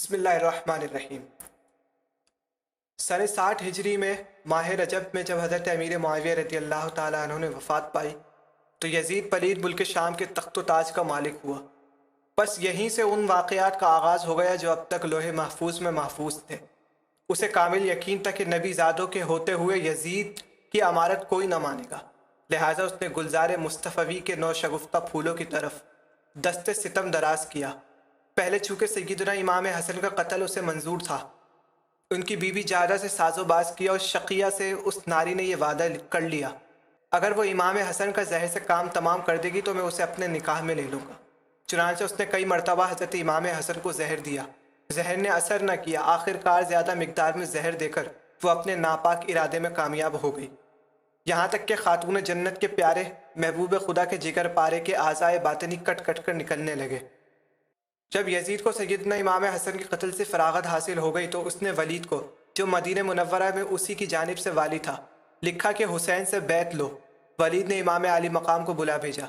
بسم اللہ الرحمن الرحیم۔ سن 60 ہجری میں ماہ رجب میں جب حضرت امیر معاویہ رضی اللہ تعالیٰ عنہ نے وفات پائی تو یزید پلید ملک شام کے تخت و تاج کا مالک ہوا۔ بس یہیں سے ان واقعات کا آغاز ہو گیا جو اب تک لوح محفوظ میں محفوظ تھے۔ اسے کامل یقین تھا کہ نبی زادوں کے ہوتے ہوئے یزید کی امارت کوئی نہ مانے گا، لہٰذا اس نے گلزار مصطفی کے نو شگفتہ پھولوں کی طرف دست ستم دراز کیا۔ پہلے چونکہ سیدنا امام حسن کا قتل اسے منظور تھا، ان کی بیوی جادہ سے ساز و باز کیا اور شقیہ سے اس ناری نے یہ وعدہ کر لیا، اگر وہ امام حسن کا زہر سے کام تمام کر دے گی تو میں اسے اپنے نکاح میں لے لوں گا۔ چنانچہ اس نے کئی مرتبہ حضرت امام حسن کو زہر دیا، زہر نے اثر نہ کیا، آخر کار زیادہ مقدار میں زہر دے کر وہ اپنے ناپاک ارادے میں کامیاب ہو گئی، یہاں تک کہ خاتون جنت کے پیارے محبوب خدا کے جگر پارے کے اعضائے باطنی کٹ کٹ کر نکلنے لگے۔ جب یزید کو سیدنا امام حسن کے قتل سے فراغت حاصل ہو گئی تو اس نے ولید کو، جو مدینہ منورہ میں اسی کی جانب سے والی تھا، لکھا کہ حسین سے بیعت لو۔ ولید نے امام علی مقام کو بلا بھیجا،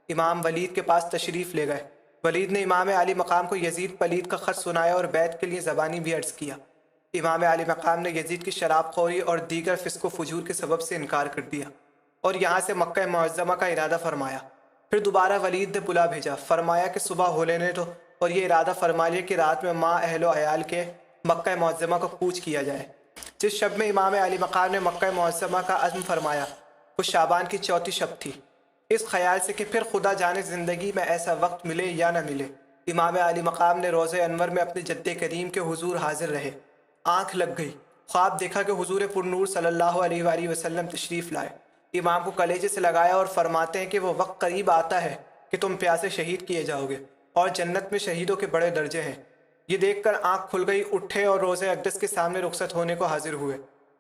امام ولید کے پاس تشریف لے گئے۔ ولید نے امام علی مقام کو یزید پلید کا خط سنایا اور بیعت کے لیے زبانی بھی عرض کیا۔ امام علی مقام نے یزید کی شراب خوری اور دیگر فسق و فجور کے سبب سے انکار کر دیا اور یہاں سے مکہ معظمہ کا ارادہ فرمایا۔ پھر دوبارہ ولید نے بلا بھیجا، فرمایا کہ صبح ہو لینے دو اور یہ ارادہ فرما لیا کہ رات میں ماں اہل و عیال کے مکہ معظمہ کو کوچ کیا جائے۔ جس شب میں امام علی مقام نے مکہ معظمہ کا عزم فرمایا وہ شعبان کی 4 شب تھی، اس خیال سے کہ پھر خدا جانے زندگی میں ایسا وقت ملے یا نہ ملے۔ امام علی مقام نے روضہ انور میں اپنے جد کریم کے حضور حاضر رہے۔ آنکھ لگ گئی، خواب دیکھا کہ حضور پر نور صلی اللہ علیہ وآلہ وسلم تشریف لائے، امام کو کلیجے سے لگایا اور فرماتے ہیں کہ وہ وقت قریب آتا ہے کہ تم پیاسے شہید کیے جاؤ گے اور جنت میں شہیدوں کے بڑے درجے ہیں۔ یہ دیکھ کر آنکھ کھل گئی، اٹھے اور روضہ اقدس کے سامنے رخصت ہونے کو حاضر ہوئے۔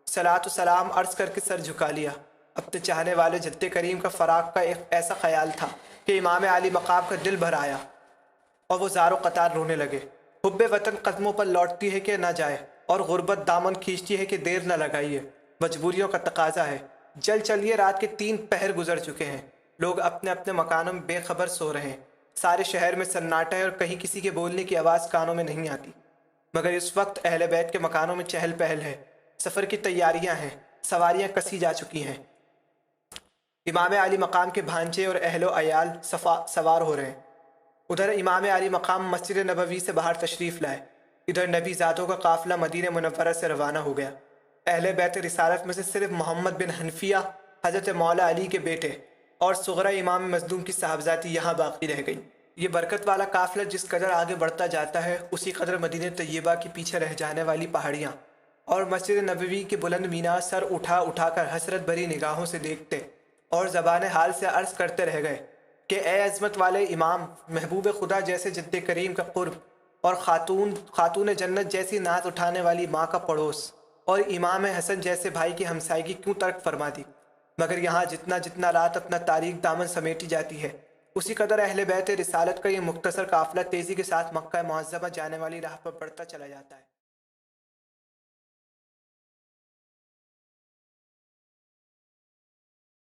صلاۃ و سلام عرض کر کے سر جھکا لیا۔ اپنے چاہنے والے جد کریم کا فراق کا ایک ایسا خیال تھا کہ امام علی مقام کا دل بھر آیا اور وہ زار و قطار رونے لگے۔ حب وطن قدموں پر لوٹتی ہے کہ نہ جائے اور غربت دامن کھینچتی ہے کہ دیر نہ لگائیے، مجبوریوں کا تقاضا ہے۔ جل چلیے، رات کے 3 پہر گزر چکے ہیں، لوگ اپنے اپنے مکانوں میں بے خبر سو رہے ہیں، سارے شہر میں سناٹا ہے اور کہیں کسی کے بولنے کی آواز کانوں میں نہیں آتی، مگر اس وقت اہل بیت کے مکانوں میں چہل پہل ہے، سفر کی تیاریاں ہیں، سواریاں کسی جا چکی ہیں، امام علی مقام کے بھانجے اور اہل و عیال سوار ہو رہے ہیں۔ ادھر امام علی مقام مسجد نبوی سے باہر تشریف لائے، ادھر نبی زادوں کا قافلہ مدینہ منورہ سے روانہ ہو گیا۔ اہل بیت رسالت میں سے صرف محمد بن حنفیہ حضرت مولا علی کے بیٹے اور صغرا امام مظلوم کی صاحبزادی یہاں باقی رہ گئی۔ یہ برکت والا قافلہ جس قدر آگے بڑھتا جاتا ہے اسی قدر مدینہ طیبہ کی پیچھے رہ جانے والی پہاڑیاں اور مسجد نبوی کے بلند مینار سر اٹھا اٹھا کر حسرت بھری نگاہوں سے دیکھتے اور زبان حال سے عرض کرتے رہ گئے کہ اے عظمت والے امام، محبوب خدا جیسے جد کریم کا قرب اور خاتون جنت جیسی ناز اٹھانے والی ماں کا پڑوس اور امام حسن جیسے بھائی کی ہمسائیگی کیوں ترک فرما دی؟ مگر یہاں جتنا جتنا رات اپنا تاریک دامن سمیٹی جاتی ہے اسی قدر اہل بیت رسالت کا یہ مختصر قافلہ تیزی کے ساتھ مکہ معظمہ جانے والی راہ پر بڑھتا چلا جاتا ہے۔